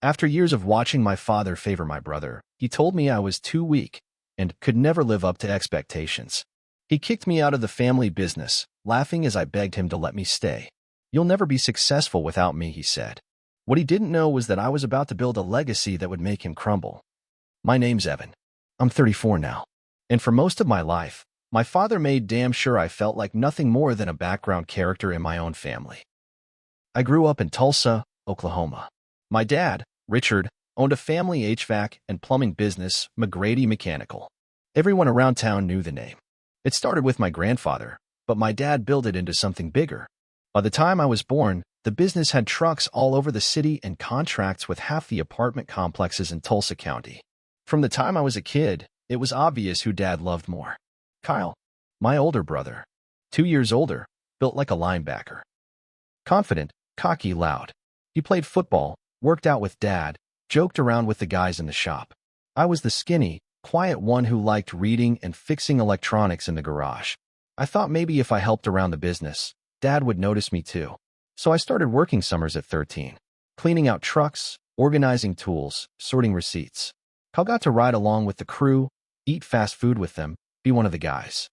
After years of watching my father favor my brother, he told me I was too weak and could never live up to expectations. He kicked me out of the family business, laughing as I begged him to let me stay. "You'll never be successful without me," he said. What he didn't know was that I was about to build a legacy that would make him crumble. My name's Evan. I'm 34 now. And for most of my life, my father made damn sure I felt like nothing more than a background character in my own family. I grew up in Tulsa, Oklahoma. My dad, Richard, owned a family HVAC and plumbing business, McGrady Mechanical. Everyone around town knew the name. It started with my grandfather, but my dad built it into something bigger. By the time I was born, the business had trucks all over the city and contracts with half the apartment complexes in Tulsa County. From the time I was a kid, it was obvious who Dad loved more. Kyle, my older brother, 2 years older, built like a linebacker. Confident, cocky, loud. He played football, worked out with Dad, joked around with the guys in the shop. I was the skinny, quiet one who liked reading and fixing electronics in the garage. I thought maybe if I helped around the business, Dad would notice me too. So I started working summers at 13, cleaning out trucks, organizing tools, sorting receipts. Kyle got to ride along with the crew, eat fast food with them, be one of the guys.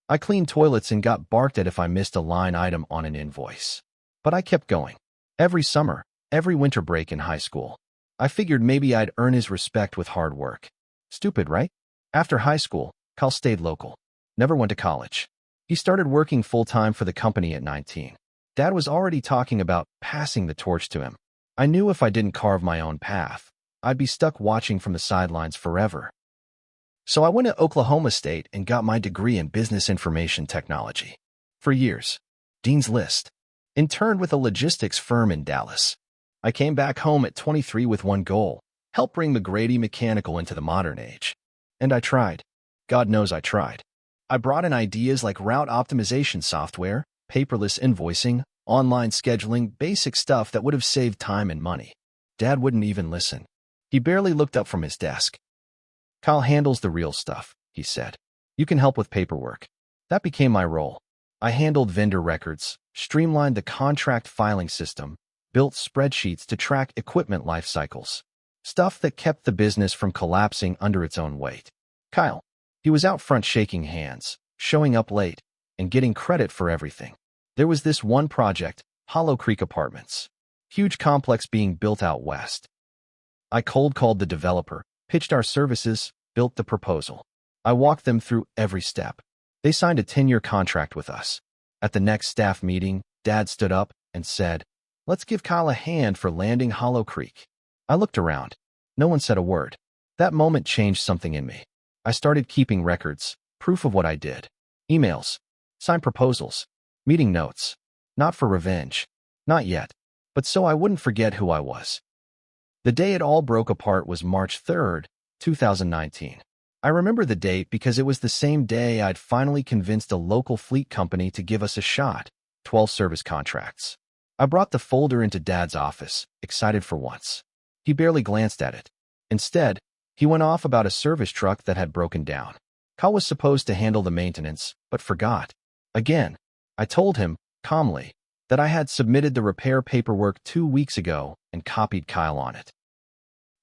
I cleaned toilets and got barked at if I missed a line item on an invoice. But I kept going. Every summer, every winter break in high school. I figured maybe I'd earn his respect with hard work. Stupid, right? After high school, Kyle stayed local. Never went to college. He started working full-time for the company at 19. Dad was already talking about passing the torch to him. I knew if I didn't carve my own path, I'd be stuck watching from the sidelines forever. So I went to Oklahoma State and got my degree in business information technology. For years, Dean's List. Interned with a logistics firm in Dallas. I came back home at 23 with one goal: help bring McGrady Mechanical into the modern age. And I tried. God knows I tried. I brought in ideas like route optimization software, paperless invoicing, online scheduling, basic stuff that would have saved time and money. Dad wouldn't even listen. He barely looked up from his desk. "Kyle handles the real stuff," he said. "You can help with paperwork." That became my role. I handled vendor records, streamlined the contract filing system, built spreadsheets to track equipment life cycles. Stuff that kept the business from collapsing under its own weight. Kyle, he was out front shaking hands, showing up late, and getting credit for everything. There was this one project, Hollow Creek Apartments. Huge complex being built out west. I cold called the developer, pitched our services, built the proposal. I walked them through every step. They signed a 10-year contract with us. At the next staff meeting, Dad stood up and said, "Let's give Kyle a hand for landing Hollow Creek." I looked around. No one said a word. That moment changed something in me. I started keeping records, proof of what I did. Emails, signed proposals, meeting notes. Not for revenge. Not yet. But so I wouldn't forget who I was. The day it all broke apart was March 3rd, 2019. I remember the date because it was the same day I'd finally convinced a local fleet company to give us a shot, 12 service contracts. I brought the folder into Dad's office, excited for once. He barely glanced at it. Instead, he went off about a service truck that had broken down. Kyle was supposed to handle the maintenance, but forgot. Again, I told him, calmly, that I had submitted the repair paperwork 2 weeks ago and copied Kyle on it.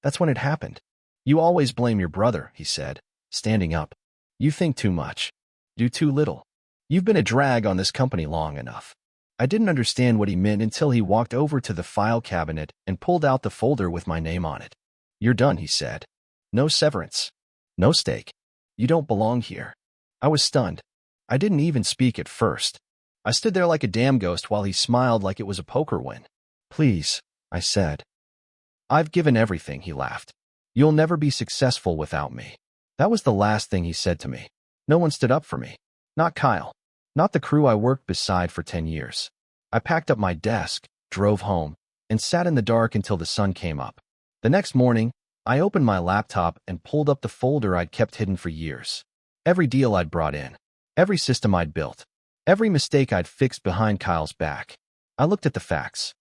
That's when it happened. "You always blame your brother," he said, standing up. "You think too much. Do too little. You've been a drag on this company long enough." I didn't understand what he meant until he walked over to the file cabinet and pulled out the folder with my name on it. "You're done," he said. "No severance. No stake. You don't belong here." I was stunned. I didn't even speak at first. I stood there like a damn ghost while he smiled like it was a poker win. "Please," I said. "I've given everything," he laughed. "You'll never be successful without me." That was the last thing he said to me. No one stood up for me. Not Kyle. Not the crew I worked beside for 10 years. I packed up my desk, drove home, and sat in the dark until the sun came up. The next morning, I opened my laptop and pulled up the folder I'd kept hidden for years. Every deal I'd brought in. Every system I'd built. Every mistake I'd fixed behind Kyle's back. I looked at the facts.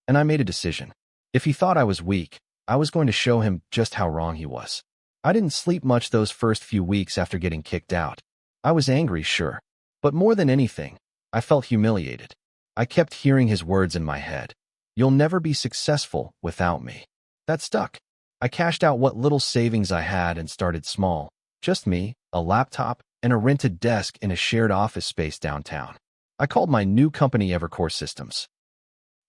And I made a decision. If he thought I was weak, I was going to show him just how wrong he was. I didn't sleep much those first few weeks after getting kicked out. I was angry, sure. But more than anything, I felt humiliated. I kept hearing his words in my head. "You'll never be successful without me." That stuck. I cashed out what little savings I had and started small. Just me, a laptop, and a rented desk in a shared office space downtown. I called my new company Evercore Systems.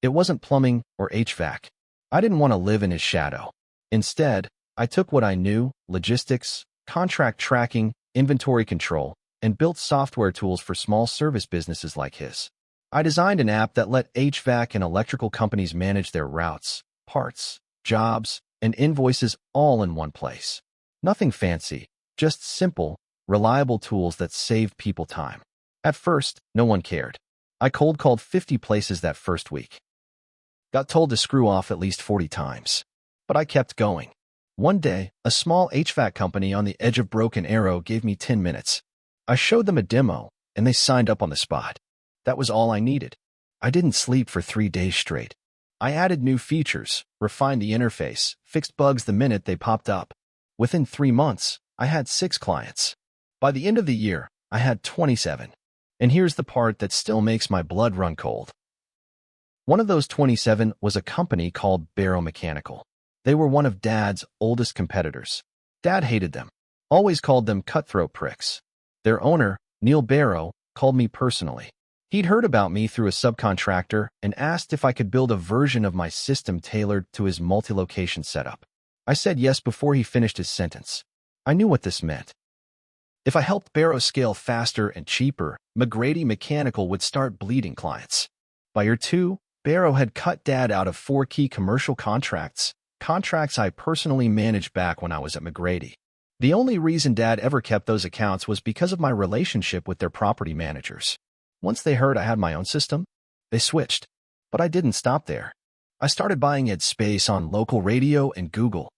It wasn't plumbing or HVAC. I didn't want to live in his shadow. Instead, I took what I knew, logistics, contract tracking, inventory control, and built software tools for small service businesses like his. I designed an app that let HVAC and electrical companies manage their routes, parts, jobs, and invoices all in one place. Nothing fancy, just simple, reliable tools that saved people time. At first, no one cared. I cold called 50 places that first week. Got told to screw off at least 40 times. But I kept going. One day, a small HVAC company on the edge of Broken Arrow gave me 10 minutes. I showed them a demo, and they signed up on the spot. That was all I needed. I didn't sleep for 3 days straight. I added new features, refined the interface, fixed bugs the minute they popped up. Within 3 months, I had 6 clients. By the end of the year, I had 27. And here's the part that still makes my blood run cold. One of those 27 was a company called Betrayal Mechanical. They were one of Dad's oldest competitors. Dad hated them, always called them cutthroat pricks. Their owner, Neil Barrow, called me personally. He'd heard about me through a subcontractor and asked if I could build a version of my system tailored to his multi-location setup. I said yes before he finished his sentence. I knew what this meant. If I helped Barrow scale faster and cheaper, McGrady Mechanical would start bleeding clients. By year 2, Barrow had cut Dad out of 4 key commercial contracts I personally managed back when I was at McGrady. The only reason Dad ever kept those accounts was because of my relationship with their property managers. Once they heard I had my own system, they switched. But I didn't stop there. I started buying ad space on local radio and Google.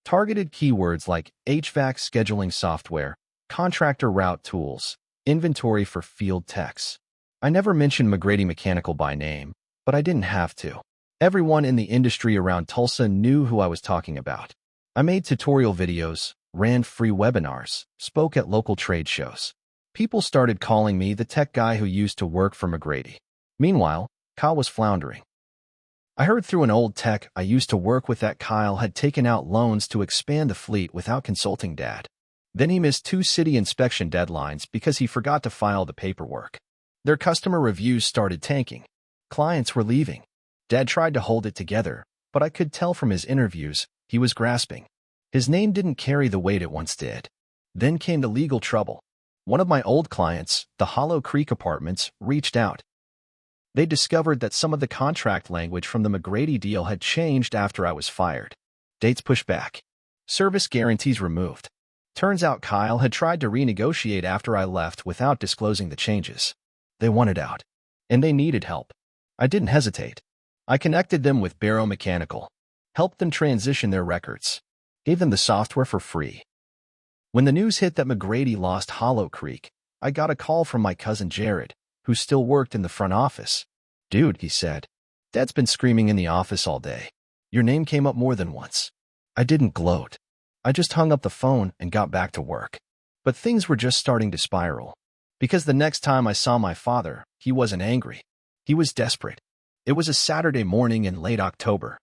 Targeted keywords like HVAC scheduling software, contractor route tools, inventory for field techs. I never mentioned McGrady Mechanical by name, but I didn't have to. Everyone in the industry around Tulsa knew who I was talking about. I made tutorial videos, ran free webinars, spoke at local trade shows. People started calling me the tech guy who used to work for McGrady. Meanwhile, Kyle was floundering. I heard through an old tech I used to work with that Kyle had taken out loans to expand the fleet without consulting Dad. Then he missed 2 city inspection deadlines because he forgot to file the paperwork. Their customer reviews started tanking. Clients were leaving. Dad tried to hold it together, but I could tell from his interviews he was grasping. His name didn't carry the weight it once did. Then came the legal trouble. One of my old clients, the Hollow Creek Apartments, reached out. They discovered that some of the contract language from the McGrady deal had changed after I was fired. Dates pushed back. Service guarantees removed. Turns out Kyle had tried to renegotiate after I left without disclosing the changes. They wanted out, and they needed help. I didn't hesitate. I connected them with Barrow Mechanical, helped them transition their records, gave them the software for free. When the news hit that McGrady lost Hollow Creek, I got a call from my cousin Jared, who still worked in the front office. "Dude," he said, "Dad's been screaming in the office all day. Your name came up more than once." I didn't gloat. I just hung up the phone and got back to work. But things were just starting to spiral. Because the next time I saw my father, he wasn't angry. He was desperate. It was a Saturday morning in late October.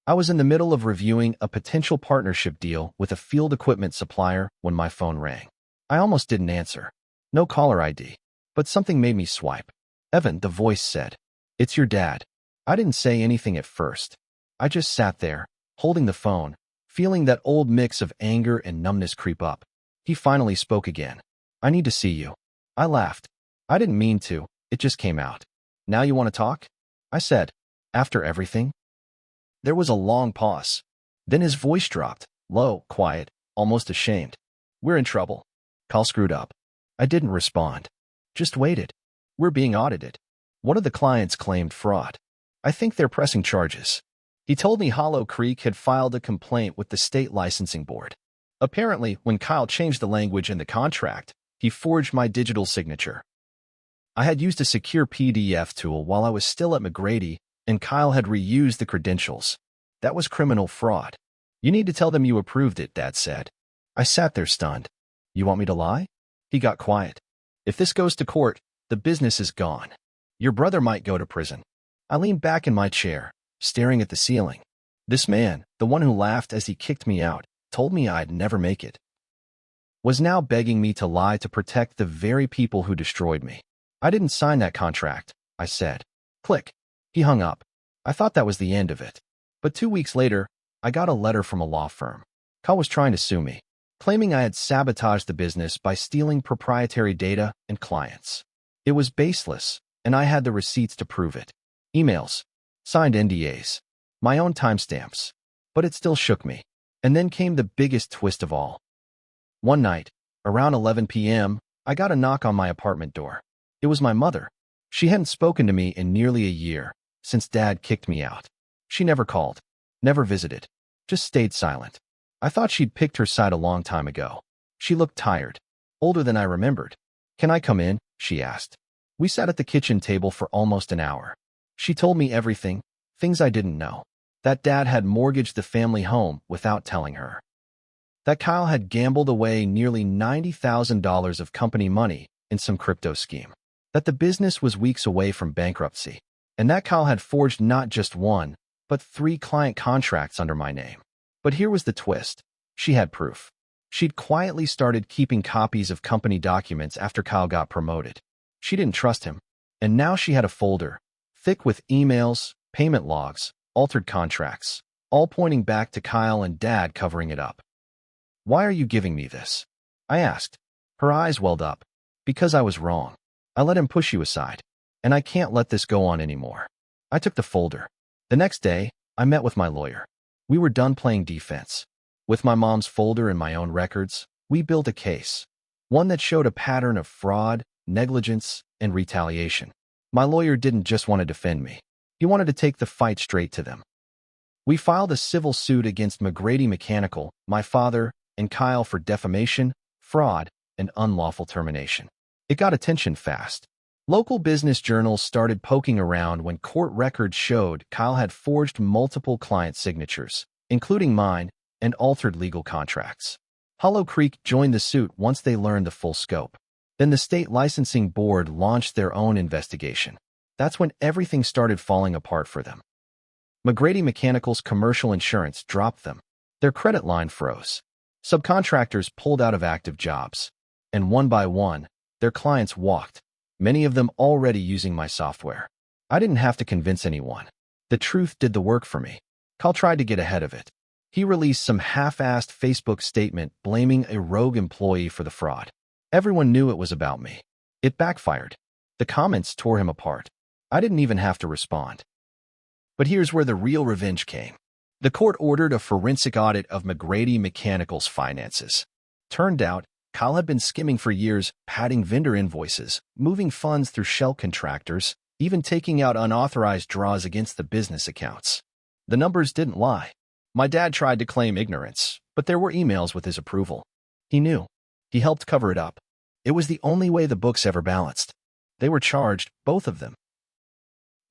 I was in the middle of reviewing a potential partnership deal with a field equipment supplier when my phone rang. I almost didn't answer. No caller ID. But something made me swipe. "Evan," the voice said. "It's your dad." I didn't say anything at first. I just sat there, holding the phone, feeling that old mix of anger and numbness creep up. He finally spoke again. "I need to see you." I laughed. I didn't mean to. It just came out. "Now you want to talk?" I said. "After everything?" There was a long pause. Then his voice dropped, low, quiet, almost ashamed. "We're in trouble. Kyle screwed up." I didn't respond. Just waited. "We're being audited. One of the clients claimed fraud. I think they're pressing charges." He told me Hollow Creek had filed a complaint with the state licensing board. Apparently, when Kyle changed the language in the contract, he forged my digital signature. I had used a secure PDF tool while I was still at McGrady, and Kyle had reused the credentials. That was criminal fraud. "You need to tell them you approved it," Dad said. I sat there stunned. "You want me to lie?" He got quiet. "If this goes to court, the business is gone. Your brother might go to prison." I leaned back in my chair, staring at the ceiling. This man, the one who laughed as he kicked me out, told me I'd never make it, was now begging me to lie to protect the very people who destroyed me. I didn't sign that contract, I said. Click. He hung up. I thought that was the end of it. But 2 weeks later, I got a letter from a law firm. Kyle was trying to sue me, claiming I had sabotaged the business by stealing proprietary data and clients. It was baseless, and I had the receipts to prove it. Emails, signed NDAs, my own timestamps. But it still shook me. And then came the biggest twist of all. One night, around 11 p.m., I got a knock on my apartment door. It was my mother. She hadn't spoken to me in nearly a year, since Dad kicked me out. She never called, never visited, just stayed silent. I thought she'd picked her side a long time ago. She looked tired, older than I remembered. "Can I come in?" she asked. We sat at the kitchen table for almost an hour. She told me everything, things I didn't know. That Dad had mortgaged the family home without telling her. That Kyle had gambled away nearly $90,000 of company money in some crypto scheme. That the business was weeks away from bankruptcy. And that Kyle had forged not just one, but 3 client contracts under my name. But here was the twist. She had proof. She'd quietly started keeping copies of company documents after Kyle got promoted. She didn't trust him. And now she had a folder, thick with emails, payment logs, altered contracts, all pointing back to Kyle and Dad covering it up. "Why are you giving me this?" I asked. Her eyes welled up. "Because I was wrong. I let him push you aside. And I can't let this go on anymore." I took the folder. The next day, I met with my lawyer. We were done playing defense. With my mom's folder and my own records, we built a case. One that showed a pattern of fraud, negligence, and retaliation. My lawyer didn't just want to defend me. He wanted to take the fight straight to them. We filed a civil suit against McGrady Mechanical, my father, and Kyle for defamation, fraud, and unlawful termination. It got attention fast. Local business journals started poking around when court records showed Kyle had forged multiple client signatures, including mine, and altered legal contracts. Hollow Creek joined the suit once they learned the full scope. Then the state licensing board launched their own investigation. That's when everything started falling apart for them. McGrady Mechanical's commercial insurance dropped them. Their credit line froze. Subcontractors pulled out of active jobs. And one by one, their clients walked, many of them already using my software. I didn't have to convince anyone. The truth did the work for me. Kyle tried to get ahead of it. He released some half-assed Facebook statement blaming a rogue employee for the fraud. Everyone knew it was about me. It backfired. The comments tore him apart. I didn't even have to respond. But here's where the real revenge came. The court ordered a forensic audit of McGrady Mechanical's finances. Turned out, Kyle had been skimming for years, padding vendor invoices, moving funds through shell contractors, even taking out unauthorized draws against the business accounts. The numbers didn't lie. My dad tried to claim ignorance, but there were emails with his approval. He knew. He helped cover it up. It was the only way the books ever balanced. They were charged, both of them,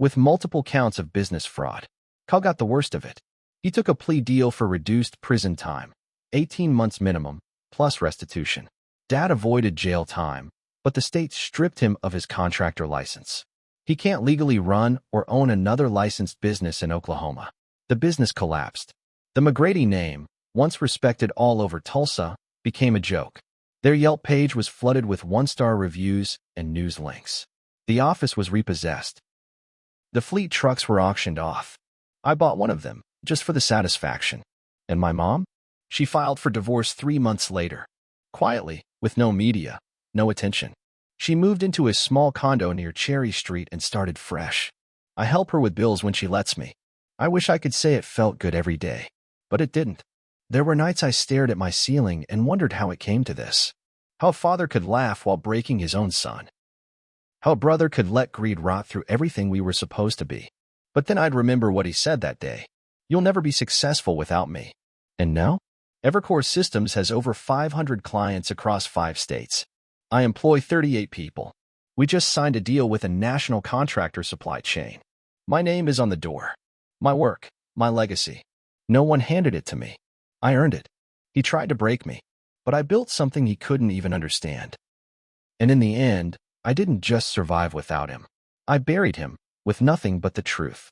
with multiple counts of business fraud. Kyle got the worst of it. He took a plea deal for reduced prison time, 18 months minimum, plus restitution. Dad avoided jail time, but the state stripped him of his contractor license. He can't legally run or own another licensed business in Oklahoma. The business collapsed. The McGrady name, once respected all over Tulsa, became a joke. Their Yelp page was flooded with 1-star reviews and news links. The office was repossessed. The fleet trucks were auctioned off. I bought one of them, just for the satisfaction. And my mom? She filed for divorce 3 months later. Quietly, with no media, no attention. She moved into a small condo near Cherry Street and started fresh. I help her with bills when she lets me. I wish I could say it felt good every day, but it didn't. There were nights I stared at my ceiling and wondered how it came to this. How a father could laugh while breaking his own son. How a brother could let greed rot through everything we were supposed to be. But then I'd remember what he said that day. "You'll never be successful without me." And now? Evercore Systems has over 500 clients across 5 states. I employ 38 people. We just signed a deal with a national contractor supply chain. My name is on the door. My work, my legacy. No one handed it to me. I earned it. He tried to break me, but I built something he couldn't even understand. And in the end, I didn't just survive without him. I buried him with nothing but the truth.